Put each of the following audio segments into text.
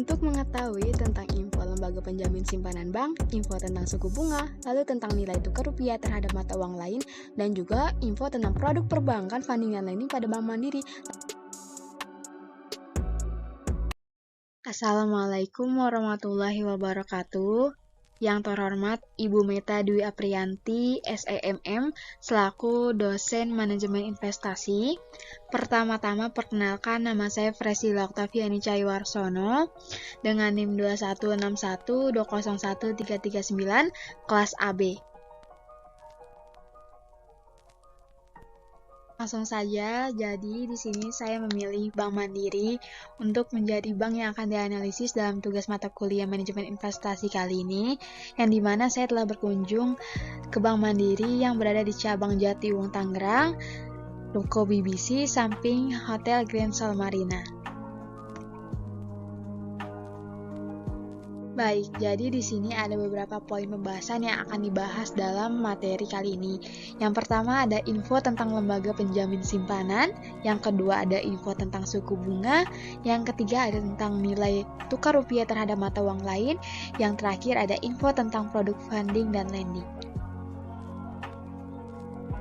Untuk mengetahui tentang info lembaga penjamin simpanan bank, info tentang suku bunga, lalu tentang nilai tukar rupiah terhadap mata uang lain, dan juga info tentang produk perbankan, funding, dan lending pada Bank Mandiri. Assalamualaikum warahmatullahi wabarakatuh. Yang terhormat Ibu Meta Dwi Apriyanti, SEMM, selaku dosen manajemen investasi. Pertama-tama perkenalkan, nama saya Fresila Oktaviani Cahyowarsono dengan NIM 2161201339 kelas AB. Langsung saja, jadi di sini saya memilih Bank Mandiri untuk menjadi bank yang akan dianalisis dalam tugas mata kuliah manajemen investasi kali ini, yang dimana saya telah berkunjung ke Bank Mandiri yang berada di cabang Jatiwung Tangerang, Ruko BBC, samping Hotel Grand Sol Marina. Baik, jadi di sini ada beberapa poin pembahasan yang akan dibahas dalam materi kali ini. Yang pertama ada info tentang lembaga penjamin simpanan, yang kedua ada info tentang suku bunga, yang ketiga ada tentang nilai tukar rupiah terhadap mata uang lain, yang terakhir ada info tentang produk funding dan lending.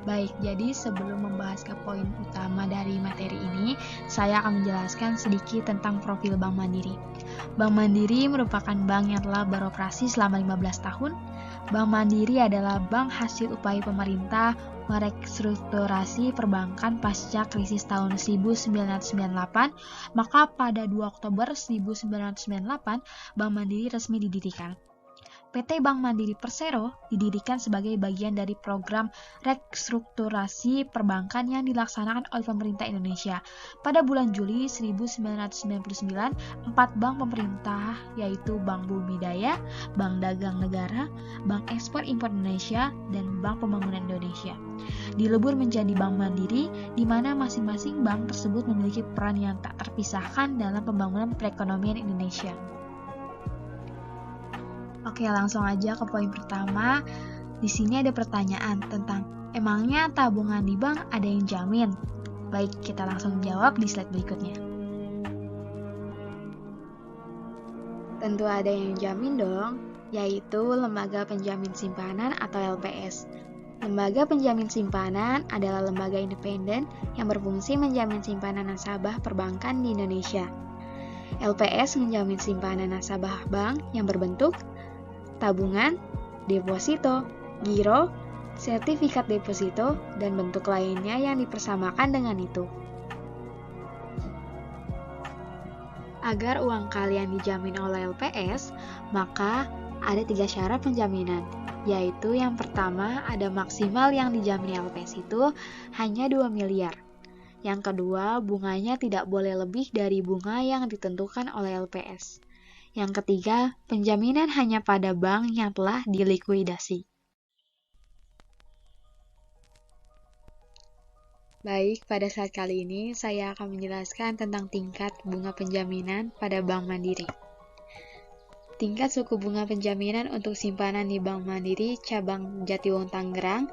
Baik, jadi sebelum membahas ke poin utama dari materi ini, saya akan menjelaskan sedikit tentang profil Bank Mandiri. Bank Mandiri merupakan bank yang telah beroperasi selama 15 tahun. Bank Mandiri adalah bank hasil upaya pemerintah merestrukturasi perbankan pasca krisis tahun 1998, maka pada 2 Oktober 1998, Bank Mandiri resmi didirikan. PT Bank Mandiri Persero didirikan sebagai bagian dari program restrukturasi perbankan yang dilaksanakan oleh pemerintah Indonesia. Pada bulan Juli 1999, 4 bank pemerintah yaitu Bank Bumi Daya, Bank Dagang Negara, Bank Ekspor Impor Indonesia, dan Bank Pembangunan Indonesia dilebur menjadi Bank Mandiri, di mana masing-masing bank tersebut memiliki peran yang tak terpisahkan dalam pembangunan perekonomian Indonesia. Oke, langsung aja ke poin pertama. Di sini ada pertanyaan tentang emangnya tabungan di bank ada yang jamin? Baik, kita langsung jawab di slide berikutnya. Tentu ada yang jamin dong, yaitu Lembaga Penjamin Simpanan atau LPS. Lembaga penjamin simpanan adalah lembaga independen yang berfungsi menjamin simpanan nasabah perbankan di Indonesia. LPS menjamin simpanan nasabah bank yang berbentuk tabungan, deposito, giro, sertifikat deposito, dan bentuk lainnya yang dipersamakan dengan itu. Agar uang kalian dijamin oleh LPS, maka ada 3 syarat penjaminan, yaitu yang pertama ada maksimal yang dijamin LPS itu hanya 2 miliar. Yang kedua, bunganya tidak boleh lebih dari bunga yang ditentukan oleh LPS. Yang ketiga, penjaminan hanya pada bank yang telah dilikuidasi. Baik, pada saat kali ini saya akan menjelaskan tentang tingkat bunga penjaminan pada Bank Mandiri. Tingkat suku bunga penjaminan untuk simpanan di Bank Mandiri cabang Jatiwung Tangerang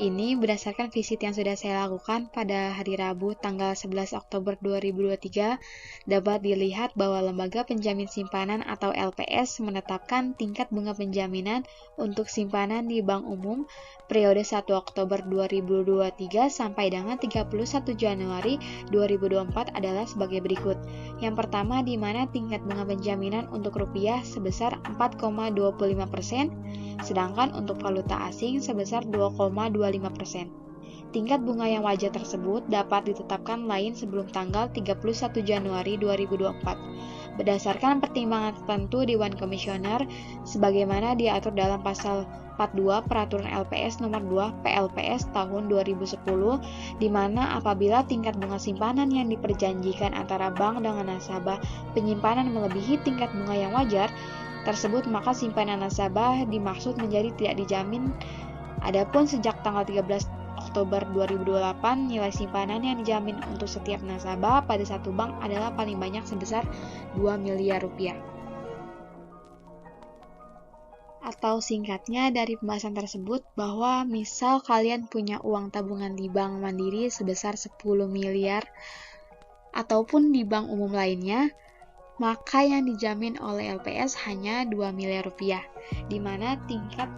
ini berdasarkan visit yang sudah saya lakukan pada hari Rabu tanggal 11 Oktober 2023 dapat dilihat bahwa Lembaga Penjamin Simpanan atau LPS menetapkan tingkat bunga penjaminan untuk simpanan di Bank Umum periode 1 Oktober 2023 sampai dengan 31 Januari 2024 adalah sebagai berikut. Yang pertama, di mana tingkat bunga penjaminan untuk rupiah sebesar 4,25%, sedangkan untuk valuta asing sebesar 2,25%. Tingkat bunga yang wajar tersebut dapat ditetapkan lain sebelum tanggal 31 Januari 2024 berdasarkan pertimbangan tertentu Dewan Komisioner sebagaimana diatur dalam pasal 42 Peraturan LPS Nomor 2 PLPS tahun 2010, di mana apabila tingkat bunga simpanan yang diperjanjikan antara bank dengan nasabah penyimpanan melebihi tingkat bunga yang wajar tersebut, maka simpanan nasabah dimaksud menjadi tidak dijamin. Adapun sejak tanggal 13 Oktober 2028, nilai simpanan yang dijamin untuk setiap nasabah pada satu bank adalah paling banyak sebesar 2 miliar rupiah. Atau singkatnya dari pembahasan tersebut bahwa misal kalian punya uang tabungan di Bank Mandiri sebesar 10 miliar ataupun di bank umum lainnya, maka yang dijamin oleh LPS hanya 2 miliar rupiah, di mana tingkat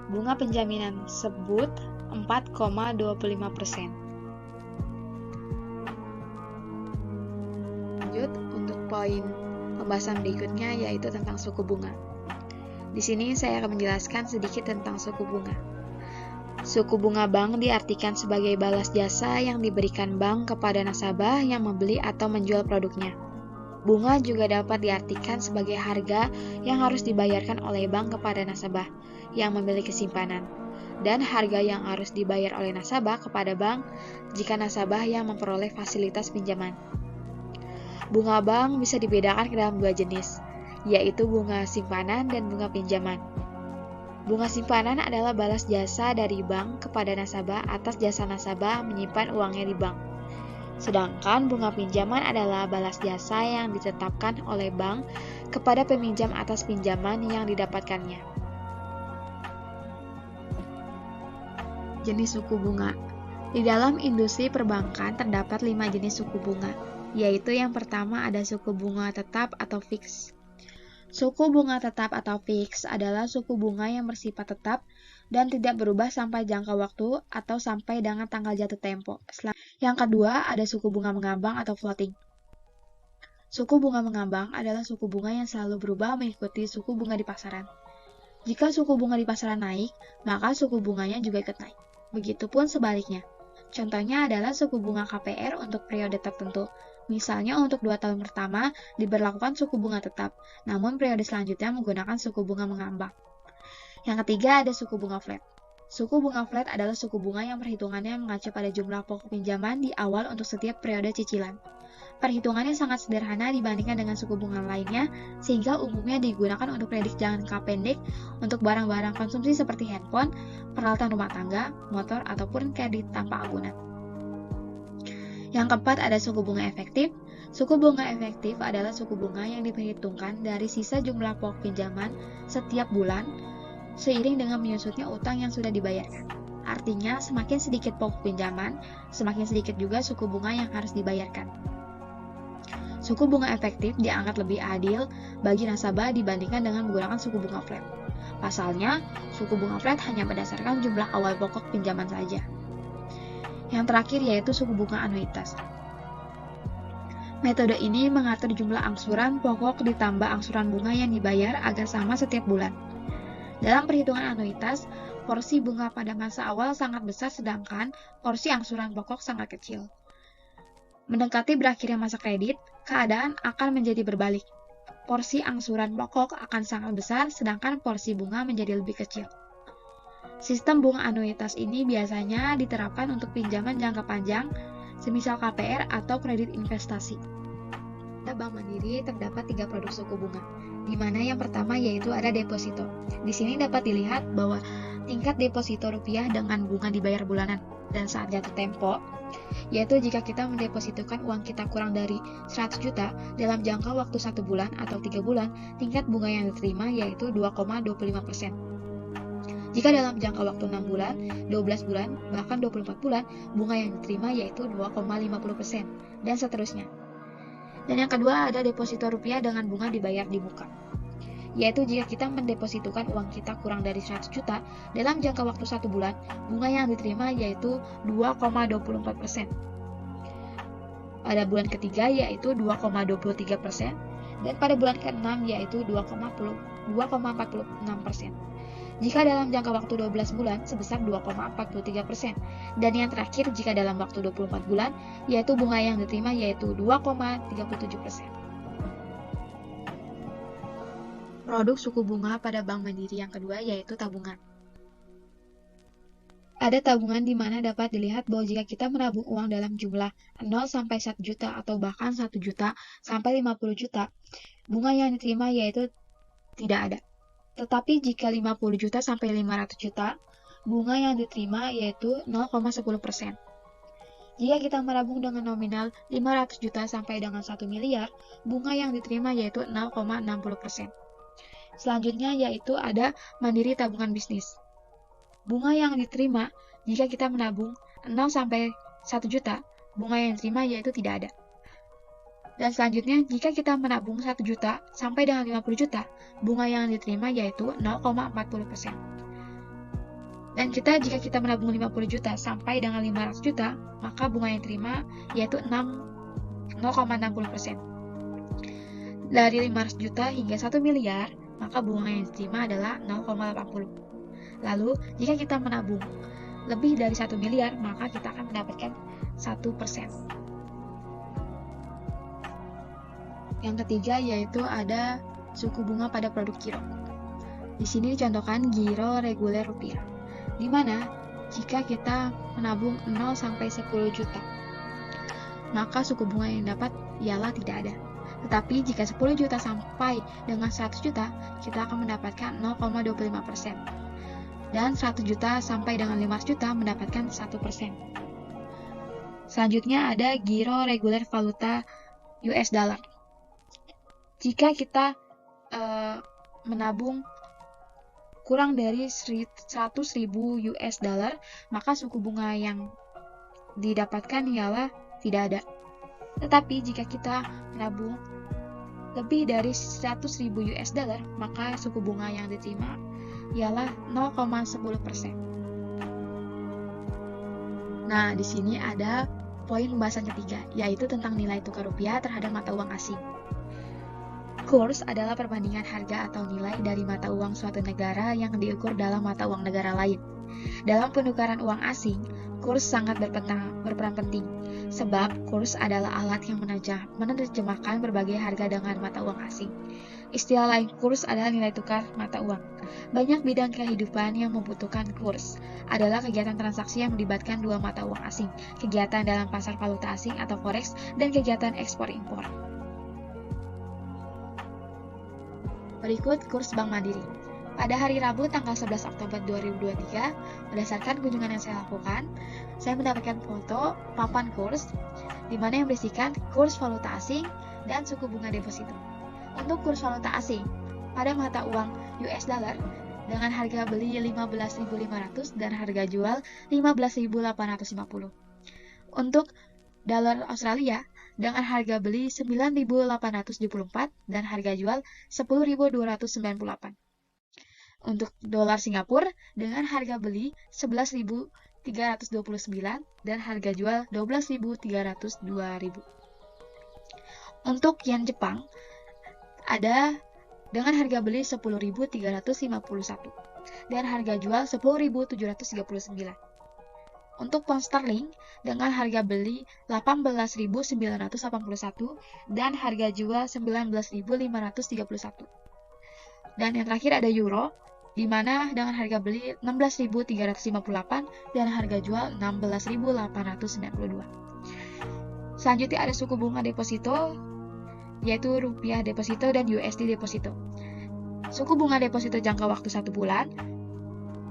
bunga penjaminan tersebut 4,25%. Lanjut untuk poin pembahasan berikutnya yaitu tentang suku bunga. Di sini saya akan menjelaskan sedikit tentang suku bunga. Suku bunga bank diartikan sebagai balas jasa yang diberikan bank kepada nasabah yang membeli atau menjual produknya. Bunga juga dapat diartikan sebagai harga yang harus dibayarkan oleh bank kepada nasabah yang memiliki simpanan, dan harga yang harus dibayar oleh nasabah kepada bank jika nasabah yang memperoleh fasilitas pinjaman. Bunga bank bisa dibedakan ke dalam dua jenis, yaitu bunga simpanan dan bunga pinjaman. Bunga simpanan adalah balas jasa dari bank kepada nasabah atas jasa nasabah menyimpan uangnya di bank. Sedangkan bunga pinjaman adalah balas jasa yang ditetapkan oleh bank kepada peminjam atas pinjaman yang didapatkannya. Jenis suku bunga. Di dalam industri perbankan terdapat 5 jenis suku bunga, yaitu yang pertama ada suku bunga tetap atau fix. Suku bunga tetap atau fix adalah suku bunga yang bersifat tetap dan tidak berubah sampai jangka waktu atau sampai dengan tanggal jatuh tempo. Yang kedua ada suku bunga mengambang atau floating. Suku bunga mengambang adalah suku bunga yang selalu berubah mengikuti suku bunga di pasaran. Jika suku bunga di pasaran naik, maka suku bunganya juga ikut naik. Begitupun sebaliknya. Contohnya adalah suku bunga KPR untuk periode tertentu. Misalnya untuk 2 tahun pertama diberlakukan suku bunga tetap, namun periode selanjutnya menggunakan suku bunga mengambang. Yang ketiga ada suku bunga flat. Suku bunga flat adalah suku bunga yang perhitungannya mengacu pada jumlah pokok pinjaman di awal untuk setiap periode cicilan. Perhitungannya sangat sederhana dibandingkan dengan suku bunga lainnya, sehingga umumnya digunakan untuk kredit jangka pendek untuk barang-barang konsumsi seperti handphone, peralatan rumah tangga, motor, ataupun kredit tanpa agunan. Yang keempat ada suku bunga efektif. Suku bunga efektif adalah suku bunga yang diperhitungkan dari sisa jumlah pokok pinjaman setiap bulan seiring dengan menyusutnya utang yang sudah dibayarkan. Artinya, semakin sedikit pokok pinjaman, semakin sedikit juga suku bunga yang harus dibayarkan. Suku bunga efektif dianggap lebih adil bagi nasabah dibandingkan dengan menggunakan suku bunga flat. Pasalnya, suku bunga flat hanya berdasarkan jumlah awal pokok pinjaman saja. Yang terakhir yaitu suku bunga anuitas. Metode ini mengatur jumlah angsuran pokok ditambah angsuran bunga yang dibayar agar sama setiap bulan. Dalam perhitungan anuitas, porsi bunga pada masa awal sangat besar sedangkan porsi angsuran pokok sangat kecil. Mendekati berakhirnya masa kredit, keadaan akan menjadi berbalik. Porsi angsuran pokok akan sangat besar sedangkan porsi bunga menjadi lebih kecil. Sistem bunga anuitas ini biasanya diterapkan untuk pinjaman jangka panjang, semisal KPR atau kredit investasi. Pada Bank Mandiri terdapat 3 produk suku bunga, di mana yang pertama yaitu ada deposito. Di sini dapat dilihat bahwa tingkat deposito rupiah dengan bunga dibayar bulanan dan saat jatuh tempo, yaitu jika kita mendepositokan uang kita kurang dari 100 juta dalam jangka waktu 1 bulan atau 3 bulan, tingkat bunga yang diterima yaitu 2,25%. Jika dalam jangka waktu 6 bulan, 12 bulan, bahkan 24 bulan, bunga yang diterima yaitu 2,50%, dan seterusnya. Dan yang kedua ada deposito rupiah dengan bunga dibayar di muka, yaitu jika kita mendepositokan uang kita kurang dari 100 juta dalam jangka waktu 1 bulan, bunga yang diterima yaitu 2,24%. Pada bulan ketiga yaitu 2,23%, dan pada bulan ke-6 yaitu 2,46%. Jika dalam jangka waktu 12 bulan sebesar 2,43%, dan yang terakhir jika dalam waktu 24 bulan, yaitu bunga yang diterima yaitu 2,37%. Produk suku bunga pada Bank Mandiri yang kedua yaitu tabungan. Ada tabungan di mana dapat dilihat bahwa jika kita menabung uang dalam jumlah 0 sampai 1 juta atau bahkan 1 juta sampai 50 juta, bunga yang diterima yaitu tidak ada. Tetapi jika 50 juta sampai 500 juta, bunga yang diterima yaitu 0,10%. Jika kita menabung dengan nominal 500 juta sampai dengan 1 miliar, bunga yang diterima yaitu 0,60%. Selanjutnya yaitu ada mandiri tabungan bisnis. Bunga yang diterima jika kita menabung 0 sampai 1 juta, bunga yang diterima yaitu tidak ada. Dan selanjutnya, jika kita menabung 1 juta sampai dengan 50 juta, bunga yang diterima yaitu 0,40%. Dan jika kita menabung 50 juta sampai dengan 500 juta, maka bunga yang diterima yaitu 0,60%. Dari 500 juta hingga 1 miliar, maka bunga yang diterima adalah 0,80. Lalu, jika kita menabung lebih dari 1 miliar, maka kita akan mendapatkan 1%. Yang ketiga yaitu ada suku bunga pada produk giro. Di sini dicontohkan giro reguler rupiah, di mana jika kita menabung 0 sampai 10 juta, maka suku bunga yang dapat ialah tidak ada. Tetapi jika 10 juta sampai dengan 100 juta, kita akan mendapatkan 0,25%. Dan 100 juta sampai dengan 500 juta mendapatkan 1%. Selanjutnya ada giro reguler valuta US dollar. Jika kita menabung kurang dari 100.000 US dollar, maka suku bunga yang didapatkan ialah tidak ada. Tetapi jika kita menabung lebih dari 100.000 US dollar, maka suku bunga yang diterima ialah 0,10%. Nah, di sini ada poin pembahasan ketiga, yaitu tentang nilai tukar rupiah terhadap mata uang asing. Kurs adalah perbandingan harga atau nilai dari mata uang suatu negara yang diukur dalam mata uang negara lain. Dalam penukaran uang asing, kurs sangat berperan penting, sebab kurs adalah alat yang menerjemahkan berbagai harga dengan mata uang asing. Istilah lain kurs adalah nilai tukar mata uang. Banyak bidang kehidupan yang membutuhkan kurs adalah kegiatan transaksi yang melibatkan dua mata uang asing, kegiatan dalam pasar valuta asing atau forex, dan kegiatan ekspor-impor. Berikut kurs Bank Mandiri. Pada hari Rabu tanggal 11 Oktober 2023, berdasarkan kunjungan yang saya lakukan, saya mendapatkan foto papan kurs, di mana yang berisikan kurs valuta asing dan suku bunga deposito. Untuk kurs valuta asing, pada mata uang US dollar, dengan harga beli 15.500 dan harga jual 15.850. Untuk dolar Australia, dengan harga beli 9.874 dan harga jual 10.298. Untuk dolar Singapura dengan harga beli 11.329 dan harga jual 12.302. Untuk yen Jepang ada dengan harga beli 10.351 dan harga jual 10.739. Untuk pound sterling dengan harga beli 18.981 dan harga jual 19.531. Dan yang terakhir ada euro, di mana dengan harga beli 16.358 dan harga jual 16.892. Selanjutnya ada suku bunga deposito, yaitu rupiah deposito dan USD deposito. Suku bunga deposito jangka waktu 1 bulan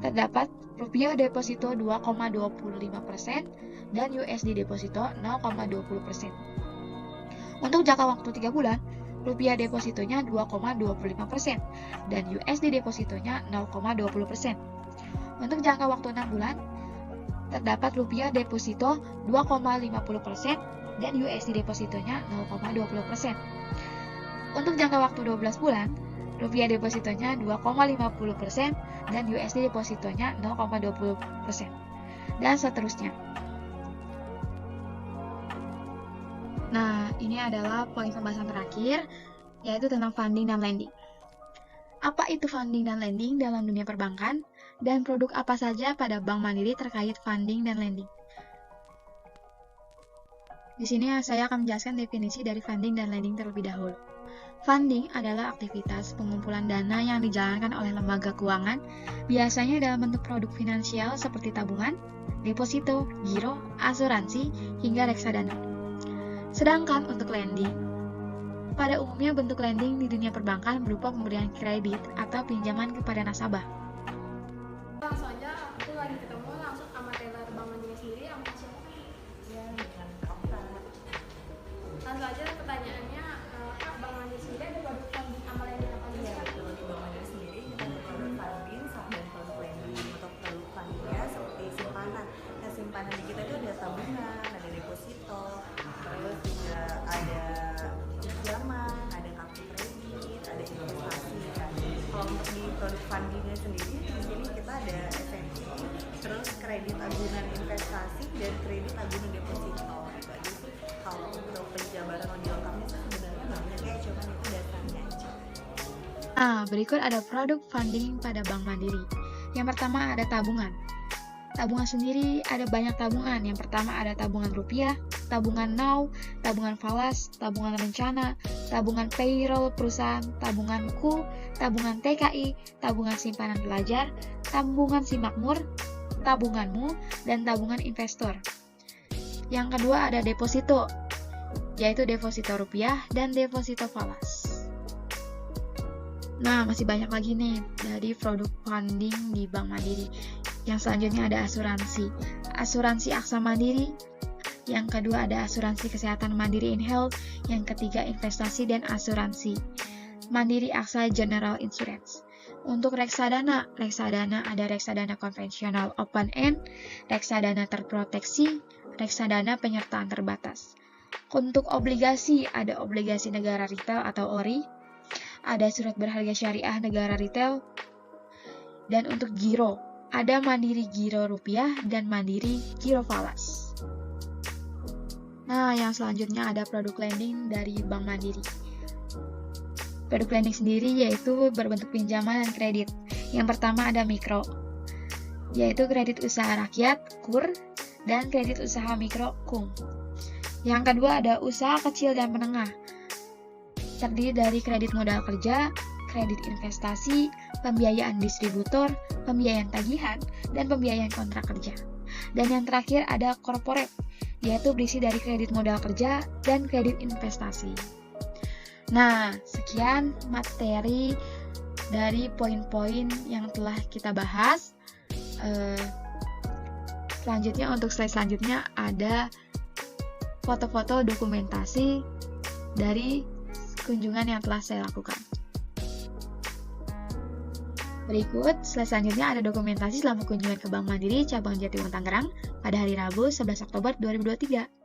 terdapat rupiah deposito 2,25% dan USD deposito 0,20%. Untuk jangka waktu 3 bulan, rupiah depositonya 2,25% dan USD depositonya 0,20%. Untuk jangka waktu 6 bulan, terdapat rupiah deposito 2,50% dan USD depositonya 0,20%. Untuk jangka waktu 12 bulan, rupiah depositonya 2,50% dan USD depositonya 0,20%. Dan seterusnya. Nah, ini adalah poin pembahasan terakhir, yaitu tentang funding dan lending. Apa itu funding dan lending dalam dunia perbankan, dan produk apa saja pada Bank Mandiri terkait funding dan lending? Di sini saya akan menjelaskan definisi dari funding dan lending terlebih dahulu. Funding adalah aktivitas pengumpulan dana yang dijalankan oleh lembaga keuangan, biasanya dalam bentuk produk finansial seperti tabungan, deposito, giro, asuransi, hingga reksadana. Sedangkan untuk lending, pada umumnya bentuk lending di dunia perbankan berupa pemberian kredit atau pinjaman kepada nasabah. Langsung aja, aku lagi ketemu langsung sama teller Bank Mandiri sendiri, sama siapa? Ya, dengan Okta. Langsung aja pertanyaannya, Kak, Bank Mandiri sendiri ada produk funding sama lending apa aja? Iya, betul. Di Bank Mandiri sendiri kita ada produk funding dan produk lending. Untuk produk fundingnya seperti simpanan. Nah, simpanan kita itu ada tabungan, ada deposito, terus juga ada pinjaman, ada kartu kredit, ada investasi kan. Kalau untuk di produk fundingnya sendiri, di sini kita ada SME, terus kredit agunan investasi dan kredit agunan deposito. Jadi kalau untuk penjabaran lebih lengkapnya sih sebenarnya banyak ya, cuman itu dasarnya aja. Berikut ada produk funding pada Bank Mandiri. Yang pertama ada tabungan. Tabungan sendiri ada banyak tabungan. Yang pertama ada tabungan rupiah, tabungan now, tabungan falas, tabungan rencana, tabungan payroll perusahaan, tabungan Q, tabungan TKI, tabungan simpanan pelajar, tabungan simakmur, tabunganmu, dan tabungan investor. Yang kedua ada deposito, yaitu deposito rupiah dan deposito falas. Nah, masih banyak lagi nih dari produk funding di Bank Mandiri. Yang selanjutnya ada asuransi. Asuransi Aksa Mandiri. Yang kedua ada asuransi kesehatan Mandiri InHealth. Yang ketiga investasi dan asuransi Mandiri Aksa General Insurance. Untuk reksadana ada reksadana konvensional open end, reksadana terproteksi, reksadana penyertaan terbatas. Untuk obligasi ada obligasi negara retail atau ORI, ada surat berharga syariah negara retail, dan untuk giro ada Mandiri Giro Rupiah dan Mandiri Giro Falas. Nah, yang selanjutnya ada produk lending dari Bank Mandiri. Produk lending sendiri yaitu berbentuk pinjaman dan kredit. Yang pertama ada mikro, yaitu kredit usaha rakyat KUR dan kredit usaha mikro KUM. Yang kedua ada usaha kecil dan menengah, terdiri dari kredit modal kerja, kredit investasi, pembiayaan distributor, pembiayaan tagihan, dan pembiayaan kontrak kerja. Dan yang terakhir ada corporate, yaitu berisi dari kredit modal kerja dan kredit investasi. Nah, sekian materi dari poin-poin yang telah kita bahas. Selanjutnya, untuk slide selanjutnya ada foto-foto dokumentasi dari kunjungan yang telah saya lakukan. Berikut, slide selanjutnya ada dokumentasi selama kunjungan ke Bank Mandiri Cabang Jatiwangi Tangerang pada hari Rabu 11 Oktober 2023.